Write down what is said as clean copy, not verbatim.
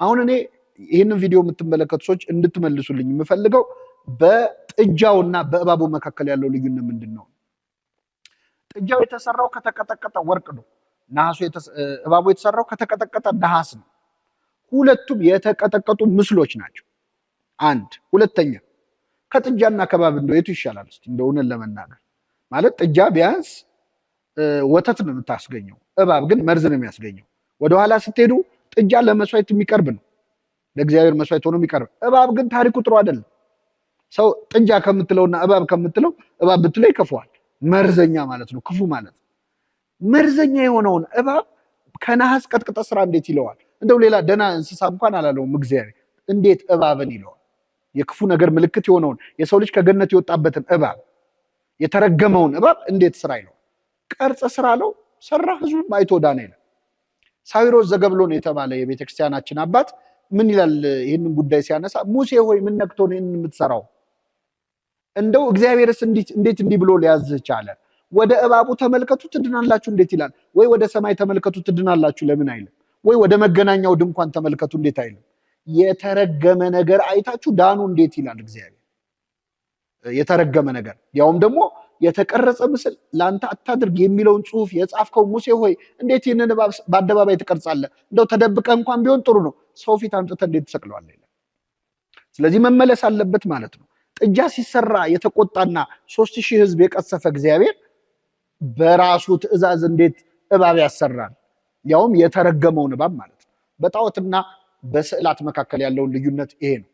አሁን እኔ ይህንን ቪዲዮ የምትመለከቱ ሰዎች እንድትመልሱልኝ የምፈልገው በጥጃውና በእባቡ መካከል ያለው ልዩነት ምንድነው? ጥጃው የተሰራው ከተቀጠቀጠ ወርቅ ነው። እባቡ የተሰራው ከተቀጠቀጠ ነሐስ ነው። ሁለቱም የተቀጠቀጡ ምስሎች ናቸው። አንድ ሁለተኛ ከጥጃና ከእባብ እንደው የቱ ይሻላል? እስቲ እንደው እውነት ለመናገር ማለት ጥጃ ቢያንስ ወተት ነው የምታስገኘው፣ እባብ ግን መርዝ ነው የሚያስገኘው። ወደኋላ ስትሄዱ ጥጃ ለመስዋዕት የሚቀርብ ነው፣ ለእግዚአብሔር መስዋዕት ሆኖ የሚቀርብ። እባብ ግን ታሪኩ ጥሩ አይደለም። ሰው ጥጃ ከምትለውና እባብ ከምትለው እባብ ብትለው ይከፋዋል። መርዘኛ ማለት ነው፣ ክፉ ማለት ነው። መርዘኛ የሆነውን እባብ ከነሐስ ቀጥቅጠ ስራ እንዴት ይለዋል? እንደው ሌላ ደና እንስሳ እንኳን አላለውም እግዚአብሔር። እንዴት እባብን ይለዋል? የክፉ ነገር ምልክት የሆነውን የሰው ልጅ ከገነት የወጣበትን እባብ፣ የተረገመውን እባብ እንዴት ስራ ይለዋል? ቀርጸ ስራ አለው፣ ሰራ፣ ህዝቡም አይቶ ዳነ ይላል። ሳዊሮስ ዘገብሎን የተባለ የቤተክርስቲያናችን አባት ምን ይላል? ይህንን ጉዳይ ሲያነሳ ሙሴ ሆይ ምን ነክቶ ነው ይህንን የምትሰራው? እንደው እግዚአብሔርስ እንዴት እንዲህ ብሎ ሊያዝህ ቻለ? ወደ እባቡ ተመልከቱ ትድናላችሁ እንዴት ይላል? ወይ ወደ ሰማይ ተመልከቱ ትድናላችሁ ለምን አይልም? ወይ ወደ መገናኛው ድንኳን ተመልከቱ እንዴት አይልም? የተረገመ ነገር አይታችሁ ዳኑ እንዴት ይላል እግዚአብሔር? የተረገመ ነገር ያውም ደግሞ የተቀረጸ ምስል ለአንተ አታድርግ የሚለውን ጽሑፍ የጻፍከው ሙሴ ሆይ እንዴት ይህንን እባብ በአደባባይ ትቀርጻለህ? እንደው ተደብቀ እንኳን ቢሆን ጥሩ ነው፣ ሰው ፊት አምጥተህ እንዴት ትሰቅለዋለህ ይላል። ስለዚህ መመለስ አለበት ማለት ነው። ጥጃ ሲሰራ የተቆጣና 3000 ህዝብ የቀሰፈ እግዚአብሔር በራሱ ትእዛዝ እንዴት እባብ ያሰራል? ያውም የተረገመውን እባብ ማለት ነው። በጣዖትና በስዕላት መካከል ያለውን ልዩነት ይሄ ነው።